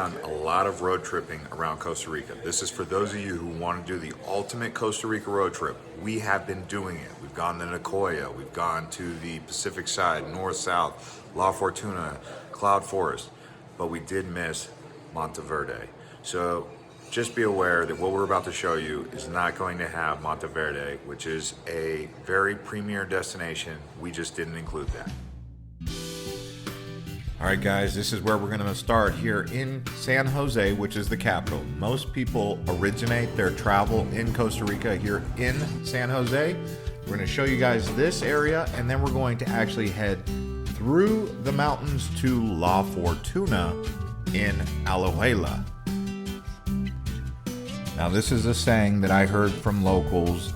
done a lot of road tripping around Costa Rica. This is for those of you who want to do the ultimate Costa Rica road trip. We have been doing it. We've gone to Nicoya, we've gone to the Pacific side, north, south, La Fortuna, Cloud Forest, but we did miss Monteverde. So just be aware that what we're about to show you is not going to have Monteverde, which is a very premier destination. We just didn't include that. All right, guys, this is where we're going to start here in San Jose, which is the capital. Most people originate their travel in Costa Rica here in San Jose. We're going to show you guys this area, and then we're going to actually head through the mountains to La Fortuna in Alajuela. Now, this is a saying that I heard from locals,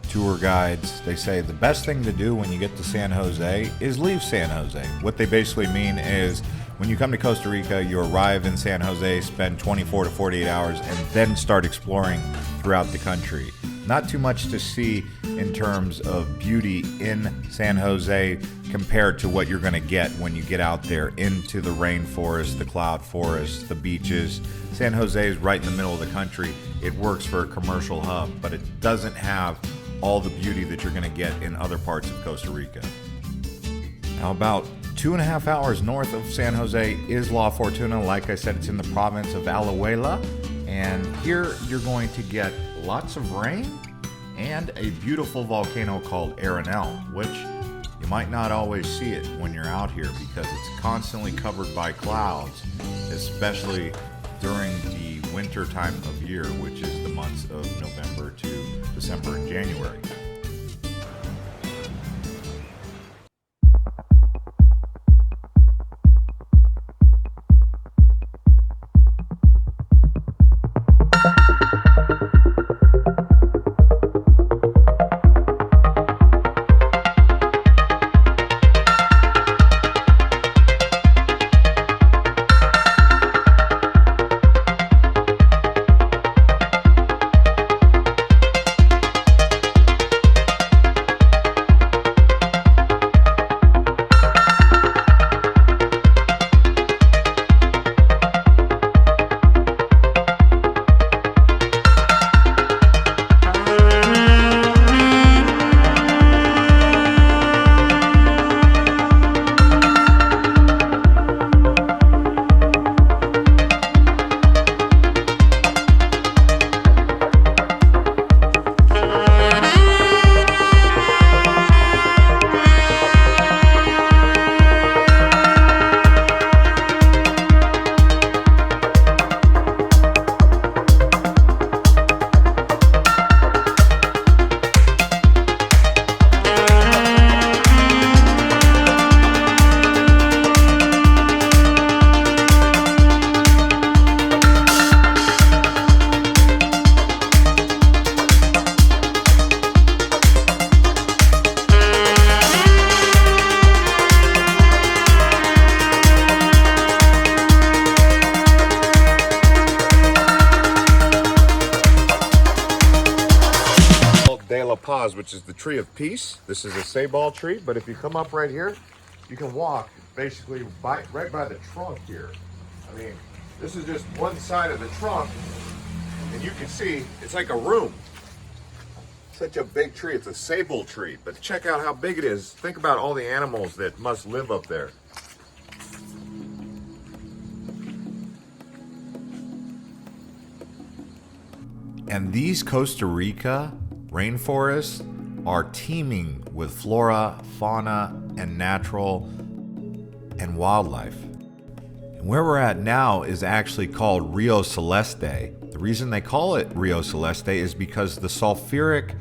tour guides. They say the best thing to do when you get to San Jose is leave San Jose. What they basically mean is when you come to Costa Rica, you arrive in San Jose, spend 24 to 48 hours, and then start exploring throughout the country. Not too much to see in terms of beauty in San Jose compared to what you're going to get when you get out there into the rainforest, the cloud forest, the beaches. San Jose is right in the middle of the country. It works for a commercial hub, but it doesn't have all the beauty that you're going to get in other parts of Costa Rica. Now, about 2.5 hours north of San Jose is La Fortuna. Like I said, it's in the province of Alajuela, and here you're going to get lots of rain and a beautiful volcano called Arenal, which you might not always see it when you're out here because it's constantly covered by clouds, especially during the winter time of year, which is the months of November to December and January. Which is the tree of peace. This is a sabal tree, but if you come up right here, you can walk basically right by the trunk here. I mean, this is just one side of the trunk, and you can see it's like a room. Such a big tree. It's a sabal tree, but check out how big it is. Think about all the animals that must live up there. And these Costa Rica rainforests are teeming with flora, fauna, and natural and wildlife. And where we're at now is actually called Rio Celeste. The reason they call it Rio Celeste is because the sulfuric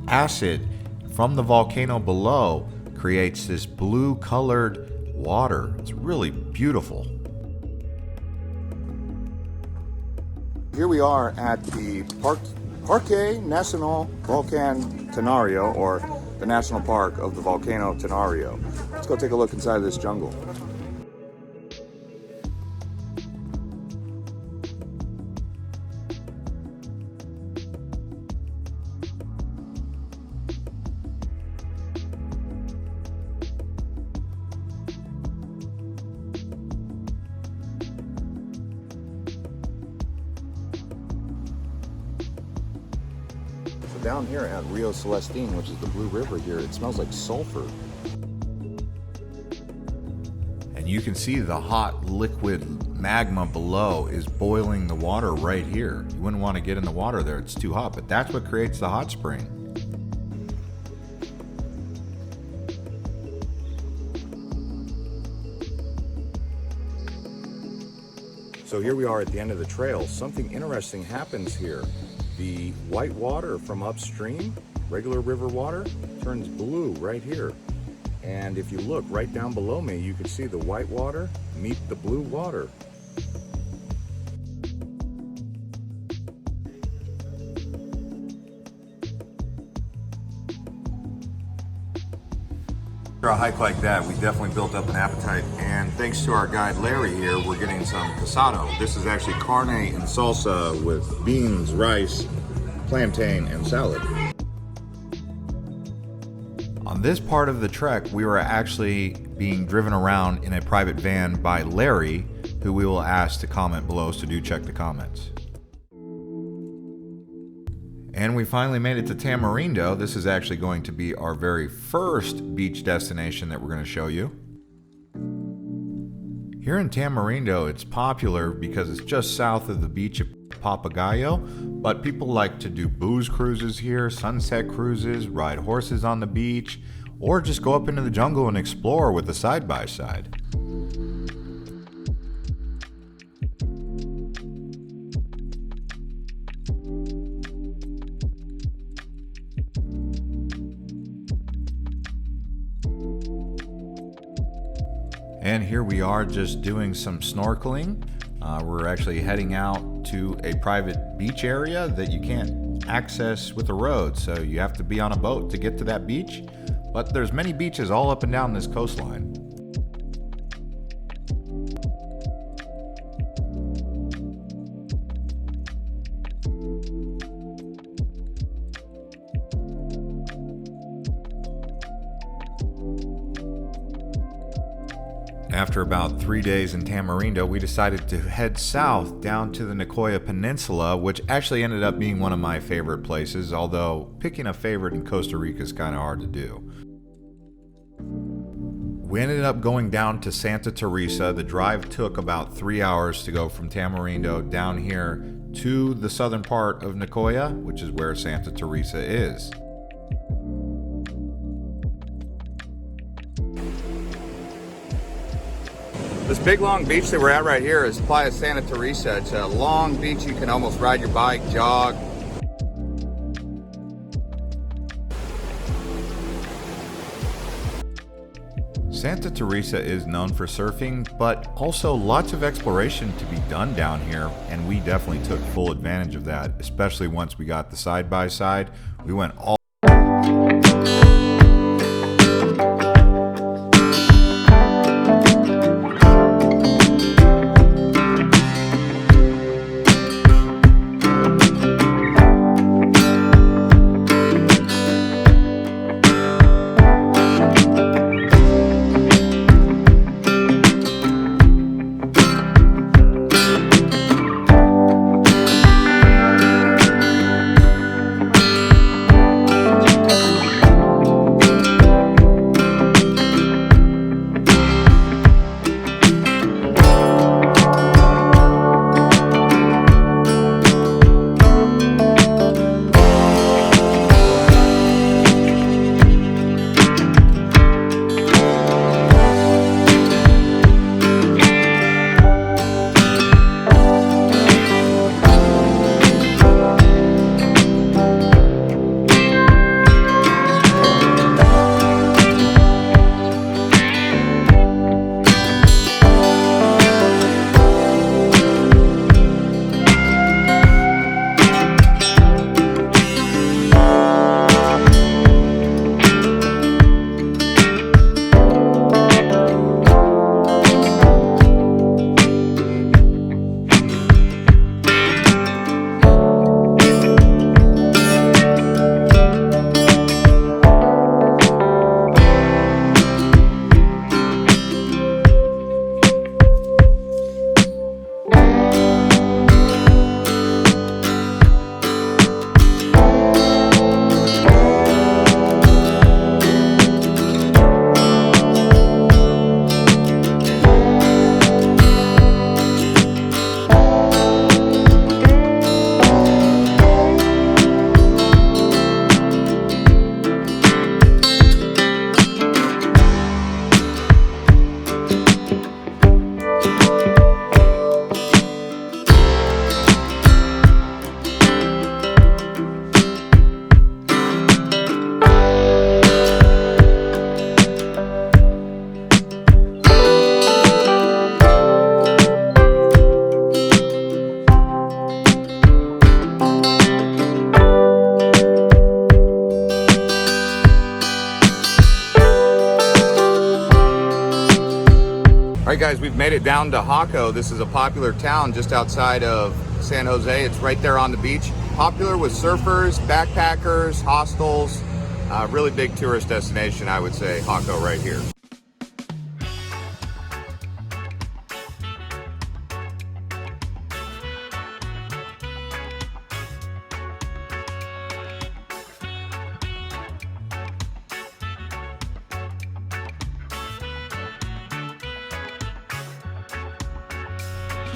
acid from the volcano below creates this blue-colored water. It's really beautiful. Here we are at the Parque Nacional Volcan Tenario, or the National Park of the Volcano Tenario. Let's go take a look inside this jungle. down here at Rio Celestine, which is the Blue River here, it smells like sulfur. And you can see the hot liquid magma below is boiling the water right here. You wouldn't want to get in the water there, it's too hot, but that's what creates the hot spring. So here we are at the end of the trail. Something interesting happens here. The white water from upstream, regular river water, turns blue right here. And if you look right down below me, you can see the white water meet the blue water. After a hike like that, we definitely built up an appetite, and thanks to our guide Larry here, we're getting some casado. This is actually carne and salsa with beans, rice, plantain, and salad. On this part of the trek, we were actually being driven around in a private van by Larry, who we will ask to comment below, so do check the comments. And we finally made it to Tamarindo. This is actually going to be our very first beach destination that we're going to show you. Here in Tamarindo, it's popular because it's just south of the beach of Papagayo, but people like to do booze cruises here, sunset cruises, ride horses on the beach, or just go up into the jungle and explore with a side-by-side. And here we are just doing some snorkeling. We're actually heading out to a private beach area that you can't access with a road, so you have to be on a boat to get to that beach. But there's many beaches all up and down this coastline. After about 3 days in Tamarindo, we decided to head south down to the Nicoya Peninsula, which actually ended up being one of my favorite places, although picking a favorite in Costa Rica is kind of hard to do. We ended up going down to Santa Teresa. The drive took about 3 hours to go from Tamarindo down here to the southern part of Nicoya, which is where Santa Teresa is. This big long beach that we're at right here is Playa Santa Teresa. It's a long beach. You can almost ride your bike, jog. Santa Teresa is known for surfing, but also lots of exploration to be done down here, and we definitely took full advantage of that, especially once we got the side-by-side. We went all right, guys, we've made it down to Jaco. This is a popular town just outside of San Jose. It's right there on the beach. Popular with surfers, backpackers, hostels. Really big tourist destination, I would say, Jaco right here.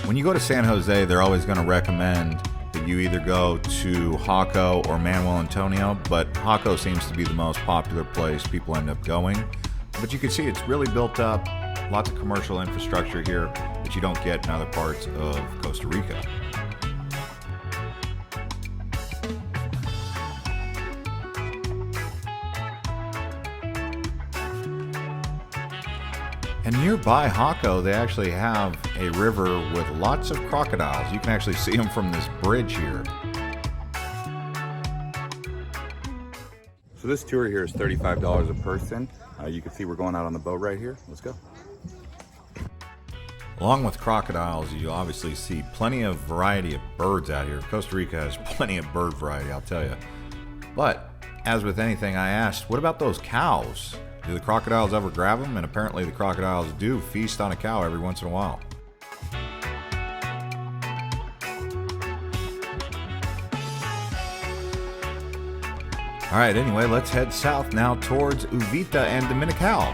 When you go to San Jose, they're always going to recommend that you either go to Jaco or Manuel Antonio, but Jaco seems to be the most popular place people end up going. But you can see it's really built up, lots of commercial infrastructure here that you don't get in other parts of Costa Rica. And nearby Jaco, they actually have a river with lots of crocodiles. You can actually see them from this bridge here. So this tour here is $35 a person. You can see we're going out on the boat right here. Let's go. Along with crocodiles, you obviously see plenty of variety of birds out here. Costa Rica has plenty of bird variety, I'll tell you. But as with anything, I asked, what about those cows? Do the crocodiles ever grab them? And apparently the crocodiles do feast on a cow every once in a while. All right, anyway, let's head south now towards Uvita and Dominical.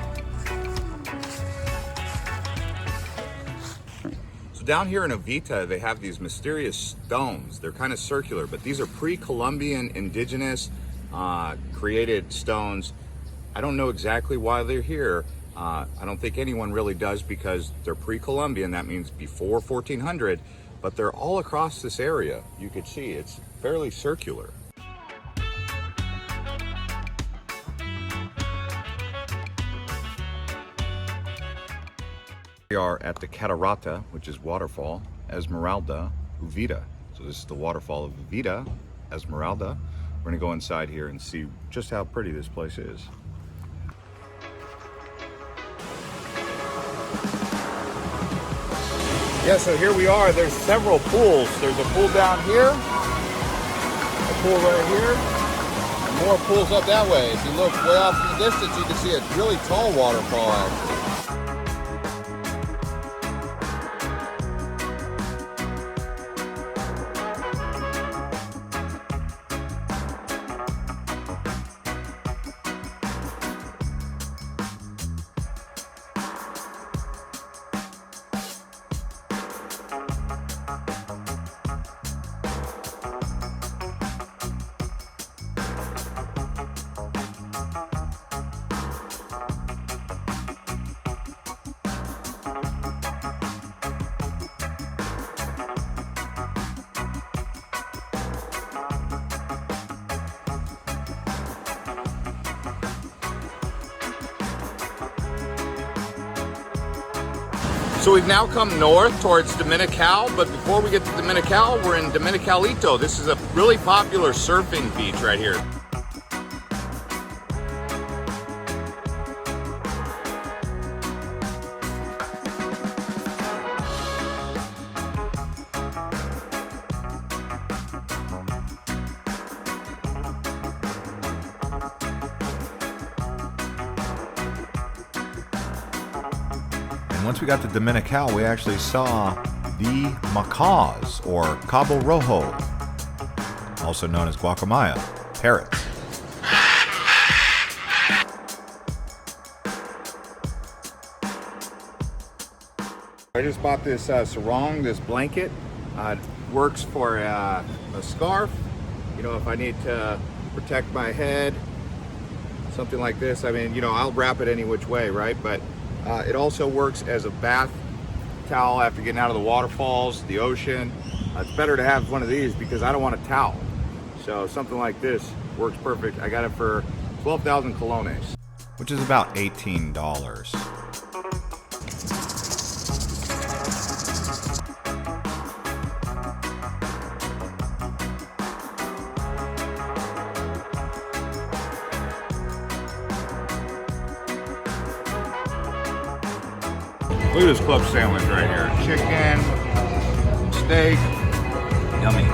So down here in Uvita, they have these mysterious stones. They're kind of circular, but these are pre-Columbian indigenous created stones. I don't know exactly why they're here. I don't think anyone really does because they're pre-Columbian. That means before 1400, but they're all across this area. You could see it's fairly circular. We are at the Catarata, which is waterfall, Esmeralda, Uvita. So this is the waterfall of Uvita, Esmeralda. We're gonna go inside here and see just how pretty this place is. Yeah, so here we are. There's several pools. There's a pool down here, a pool right here, and more pools up that way. If you look way off in the distance, you can see a really tall waterfall actually. So we've now come north towards Dominical, but before we get to Dominical, we're in Dominicalito. This is a really popular surfing beach right here. Once we got to Dominical, we actually saw the macaws, or Cabo Rojo, also known as guacamaya, parrots. I just bought this sarong, this blanket. It works for a scarf. You know, if I need to protect my head, something like this. I mean, you know, I'll wrap it any which way, right? But it also works as a bath towel after getting out of the waterfalls, the ocean. It's better to have one of these because I don't want a towel. So something like this works perfect. I got it for 12,000 colones. Which is about $18. Look at this club sandwich right here. Chicken, steak, yummy.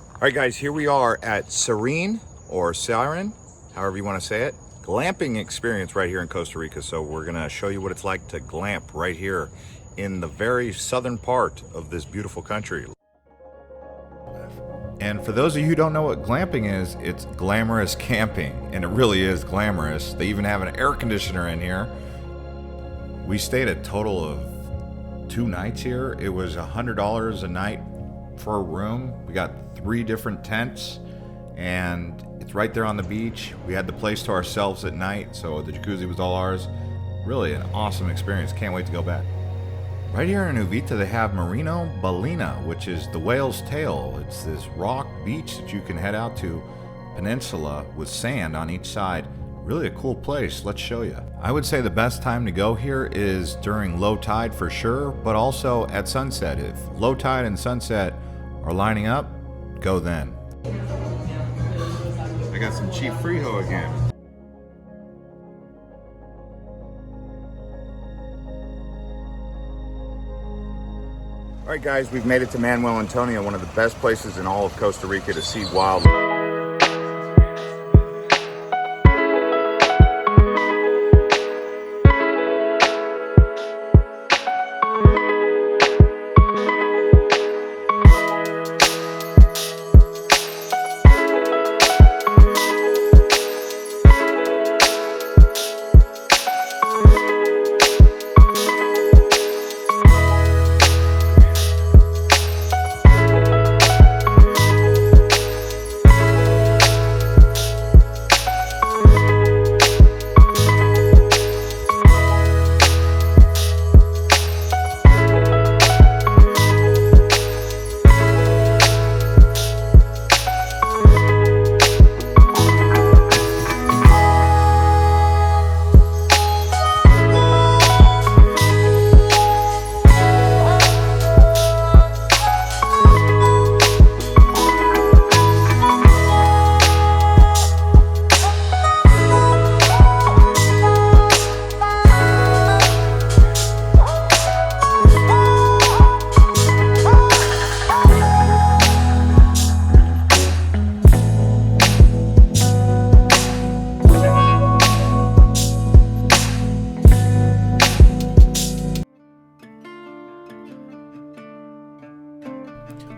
All right, guys, here we are at Serene, or Siren, however you want to say it. Glamping experience right here in Costa Rica. So we're gonna show you what it's like to glamp right here in the very southern part of this beautiful country. And for those of you who don't know what glamping is, it's glamorous camping, and it really is glamorous. They even have an air conditioner in here. We stayed a total of 2 nights here. It was $100 a night for a room. We got 3 different tents, and it's right there on the beach. We had the place to ourselves at night, so the jacuzzi was all ours. Really an awesome experience. Can't wait to go back. Right here in Uvita, they have Marino Ballena, which is the whale's tail. It's this rock beach that you can head out to, peninsula with sand on each side. Really a cool place. Let's show you. I would say the best time to go here is during low tide for sure, but also at sunset. If low tide and sunset are lining up, go then. I got some cheap frijo again. All right, guys, we've made it to Manuel Antonio, one of the best places in all of Costa Rica to see wildlife.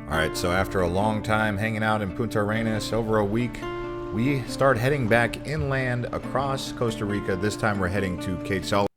Alright, so after a long time hanging out in Punta Arenas, over a week, we start heading back inland across Costa Rica. This time we're heading to Quetzal.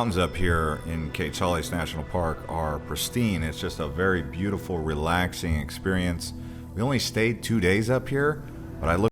mountains up here in Quetzales National Park are pristine. It's just a very beautiful, relaxing experience. We only stayed 2 days up here, but I looked.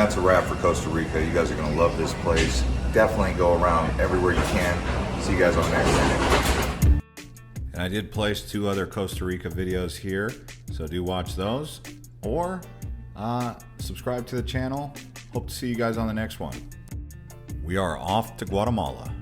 that's a wrap for Costa Rica. You guys are going to love this place. Definitely go around everywhere you can. See you guys on the next one. And I did place 2 other Costa Rica videos here, so do watch those. Or subscribe to the channel. Hope to see you guys on the next one. We are off to Guatemala.